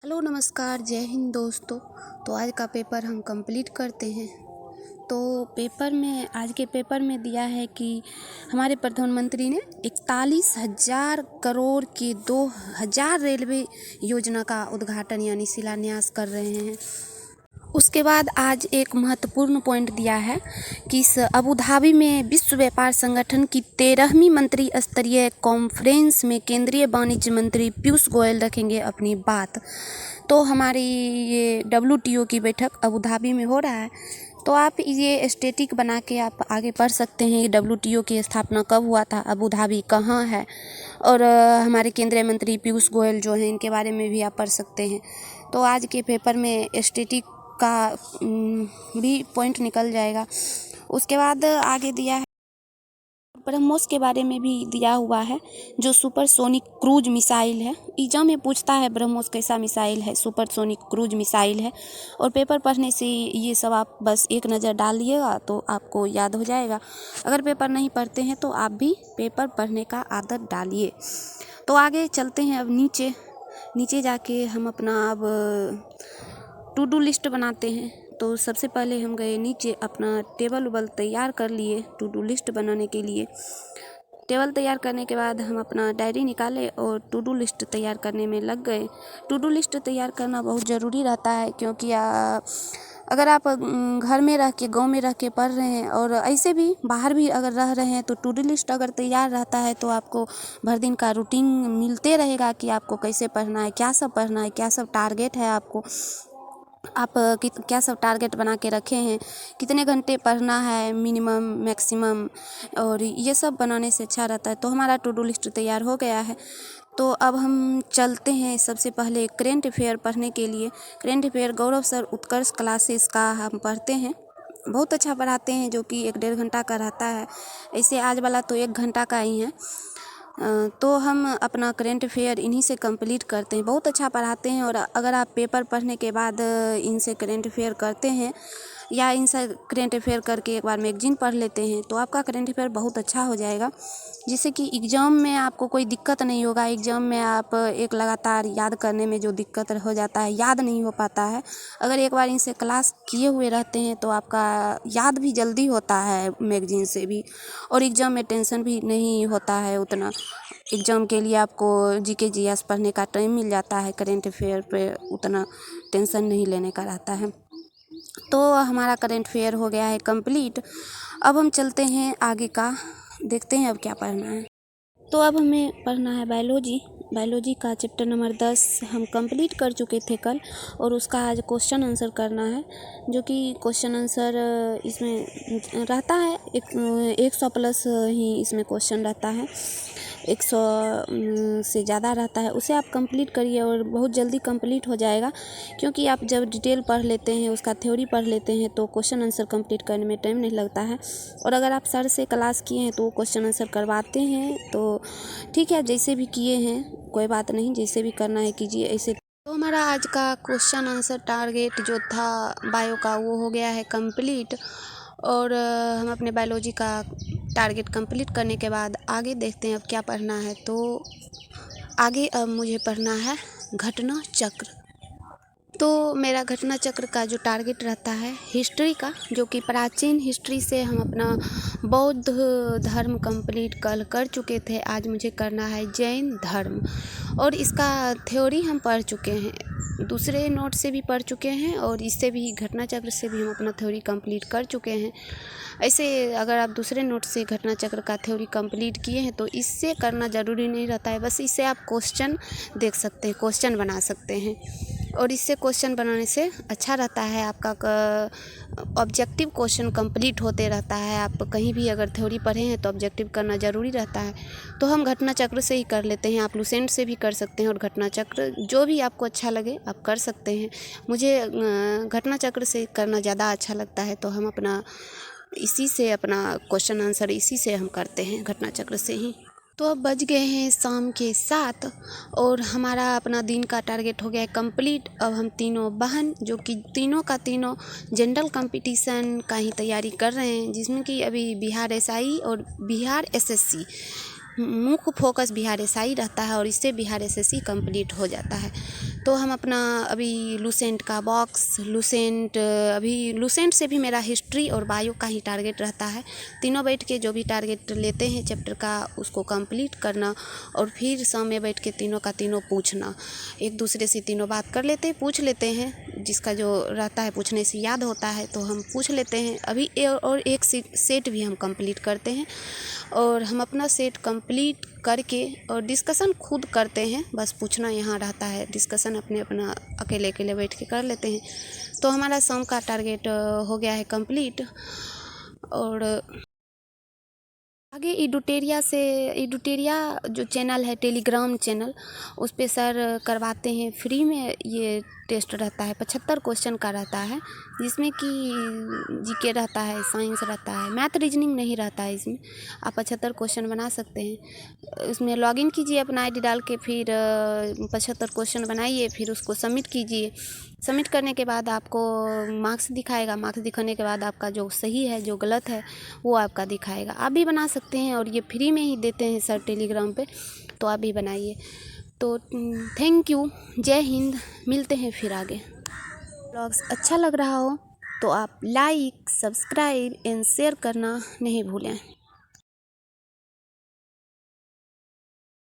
Hello नमस्कार जय हिंद दोस्तों। तो आज का पेपर हम कंप्लीट करते हैं। तो पेपर में आज के पेपर में दिया है कि हमारे प्रधानमंत्री ने 41,000 करोड़ के 2,000 रेलवे योजना का उद्घाटन यानी शिलान्यास कर रहे हैं। उसके बाद आज एक महत्वपूर्ण पॉइंट दिया है कि इस अबू धाबी में विश्व व्यापार संगठन की 13वीं मंत्री स्तरीय कॉन्फ्रेंस में केंद्रीय वाणिज्य मंत्री पीयूष गोयल रखेंगे अपनी बात। तो हमारी ये WTO की बैठक अबू धाबी में हो रहा है। तो आप ये स्टैटिक बना के आप आगे पढ़ सकते हैं कि WTO की स्थापना कब हुआ था, अबू धाबी कहाँ है, और हमारे केंद्रीय मंत्री पीयूष गोयल जो हैं इनके बारे में भी आप पढ़ सकते हैं। तो आज के पेपर में स्टैटिक का भी पॉइंट निकल जाएगा। उसके बाद आगे दिया है ब्रह्मोस के बारे में भी दिया हुआ है, जो सुपरसोनिक क्रूज मिसाइल है। एग्जाम में पूछता है ब्रह्मोस कैसा मिसाइल है, सुपरसोनिक क्रूज मिसाइल है। और पेपर पढ़ने से ये सब आप बस एक नज़र डालिएगा तो आपको याद हो जाएगा। अगर पेपर नहीं पढ़ते हैं तो आप भी पेपर पढ़ने का आदत डालिए। तो आगे चलते हैं। अब नीचे जाके हम अपना अब टू डू लिस्ट बनाते हैं। तो सबसे पहले हम गए नीचे, अपना टेबल उबल तैयार कर लिए टू डू लिस्ट बनाने के लिए। टेबल तैयार करने के बाद हम अपना डायरी निकाले और टू डू लिस्ट तैयार करने में लग गए। टू डू लिस्ट तैयार करना बहुत ज़रूरी रहता है, क्योंकि अगर आप घर में रह के, गाँव में रह के पढ़ रहे हैं और ऐसे भी बाहर भी अगर रह रहे हैं, तो टू डू लिस्ट अगर तैयार रहता है तो आपको भर दिन का रूटीन मिलते रहेगा कि आपको कैसे पढ़ना है, क्या सब पढ़ना है, क्या सब टारगेट है आपको, आप क्या सब टारगेट बना के रखे हैं, कितने घंटे पढ़ना है मिनिमम मैक्सिमम, और ये सब बनाने से अच्छा रहता है। तो हमारा टू डू लिस्ट तैयार हो गया है। तो अब हम चलते हैं सबसे पहले करेंट अफेयर पढ़ने के लिए। करेंट अफेयर गौरव सर उत्कर्ष क्लासेस का हम पढ़ते हैं। बहुत अच्छा पढ़ाते हैं, जो कि 1-1.5 घंटा का रहता है। ऐसे आज वाला तो 1 घंटा का ही है। तो हम अपना करेंट अफेयर इन्हीं से कंप्लीट करते हैं। बहुत अच्छा पढ़ाते हैं। और अगर आप पेपर पढ़ने के बाद इनसे करेंट अफेयर करते हैं या इनसे करेंट अफेयर करके एक बार मैगजीन पढ़ लेते हैं तो आपका करेंट अफेयर बहुत अच्छा हो जाएगा, जिससे कि एग्ज़ाम में आपको कोई दिक्कत नहीं होगा। एग्ज़ाम में आप एक लगातार याद करने में जो दिक्कत हो जाता है, याद नहीं हो पाता है। अगर एक बार इनसे क्लास किए हुए रहते हैं तो आपका याद भी जल्दी होता है मैगजीन से भी, और एग्ज़ाम में टेंशन भी नहीं होता है उतना। एग्ज़ाम के लिए आपको GK GS पढ़ने का टाइम मिल जाता है, करेंट अफेयर पे उतना टेंशन नहीं लेने का रहता है। तो हमारा करेंट अफेयर हो गया है कंप्लीट। अब हम चलते हैं आगे का, देखते हैं अब क्या पढ़ना है। तो अब हमें पढ़ना है बायोलॉजी का चैप्टर नंबर 10 हम कंप्लीट कर चुके थे कल, और उसका आज क्वेश्चन आंसर करना है, जो कि क्वेश्चन आंसर इसमें रहता है 100 प्लस ही इसमें क्वेश्चन रहता है, 100 से ज़्यादा रहता है। उसे आप कंप्लीट करिए और बहुत जल्दी कंप्लीट हो जाएगा, क्योंकि आप जब डिटेल पढ़ लेते हैं, उसका थ्योरी पढ़ लेते हैं, तो क्वेश्चन आंसर कंप्लीट करने में टाइम नहीं लगता है। और अगर आप सर से क्लास किए हैं तो वो क्वेश्चन आंसर करवाते हैं, तो ठीक है, जैसे भी किए हैं कोई बात नहीं, जैसे भी करना है कीजिए ऐसे। तो हमारा आज का क्वेश्चन आंसर टारगेट जो था बायो का वो हो गया है कंप्लीट। और हम अपने बायोलॉजी का टारगेट कंप्लीट करने के बाद आगे देखते हैं अब क्या पढ़ना है। तो आगे अब मुझे पढ़ना है घटना चक्र। तो मेरा घटना चक्र का जो टारगेट रहता है हिस्ट्री का, जो कि प्राचीन हिस्ट्री से हम अपना बौद्ध धर्म कंप्लीट कल कर चुके थे, आज मुझे करना है जैन धर्म। और इसका थ्योरी हम पढ़ चुके हैं, दूसरे नोट से भी पढ़ चुके हैं, और इससे भी घटना चक्र से भी हम अपना थ्योरी कंप्लीट कर चुके हैं। ऐसे अगर आप दूसरे नोट से घटना चक्र का थ्योरी कंप्लीट किए हैं तो इससे करना ज़रूरी नहीं रहता है, बस इससे आप क्वेश्चन देख सकते हैं, क्वेश्चन बना सकते हैं। और इससे क्वेश्चन बनाने से अच्छा रहता है, आपका ऑब्जेक्टिव क्वेश्चन कंप्लीट होते रहता है। आप कहीं भी अगर थ्योरी पढ़े हैं तो ऑब्जेक्टिव करना ज़रूरी रहता है। तो हम घटना चक्र से ही कर लेते हैं, आप लुसेंट से भी कर सकते हैं, और घटना चक्र जो भी आपको अच्छा लगे आप कर सकते हैं। मुझे घटना चक्र से करना ज़्यादा अच्छा लगता है, तो हम अपना इसी से अपना क्वेश्चन आंसर इसी से हम करते हैं, घटना चक्र से ही। तो अब बज गए हैं शाम के 7 और हमारा अपना दिन का टारगेट हो गया है कंप्लीट। अब हम तीनों बहन, जो कि तीनों का तीनों जनरल कंपटीशन का ही तैयारी कर रहे हैं, जिसमें कि अभी बिहार SI और बिहार SSC मुख्य फोकस बिहार एसआई रहता है और इससे बिहार एसएससी कंप्लीट हो जाता है। तो हम अपना अभी लूसेंट का बॉक्स अभी लूसेंट से भी मेरा हिस्ट्री और बायो का ही टारगेट रहता है। तीनों बैठ के जो भी टारगेट लेते हैं चैप्टर का उसको कंप्लीट करना और फिर शाम में बैठ के तीनों का तीनों पूछना। एक दूसरे से तीनों बात कर लेते हैं, पूछ लेते हैं, जिसका जो रहता है पूछने से याद होता है तो हम पूछ लेते हैं। अभी और एक सेट भी हम कंप्लीट करते हैं और हम अपना सेट कंप्लीट करके और डिस्कशन खुद करते हैं। बस पूछना यहाँ रहता है, डिस्कशन अपना अकेले अकेले बैठ के कर लेते हैं। तो हमारा शाम का टारगेट हो गया है कंप्लीट। और आगे एडुटेरिया जो चैनल है, टेलीग्राम चैनल, उस पे सर करवाते हैं फ्री में। ये टेस्ट रहता है 75 क्वेश्चन का रहता है, जिसमें कि जीके रहता है, साइंस रहता है, मैथ रीजनिंग नहीं रहता है। इसमें आप 75 क्वेश्चन बना सकते हैं। उसमें लॉगिन कीजिए अपना आईडी डाल के, फिर 75 क्वेश्चन बनाइए, फिर उसको सबमिट कीजिए। सबमिट करने के बाद आपको मार्क्स दिखाएगा। मार्क्स दिखाने के बाद आपका जो सही है जो गलत है वो आपका दिखाएगा। आप भी बना सकते हैं और ये फ्री में ही देते हैं सर टेलीग्राम पे, तो आप भी बनाइए। तो थैंक यू, जय हिंद, मिलते हैं फिर आगे। ब्लॉग्स अच्छा लग रहा हो तो आप लाइक, सब्सक्राइब एंड शेयर करना नहीं भूलें।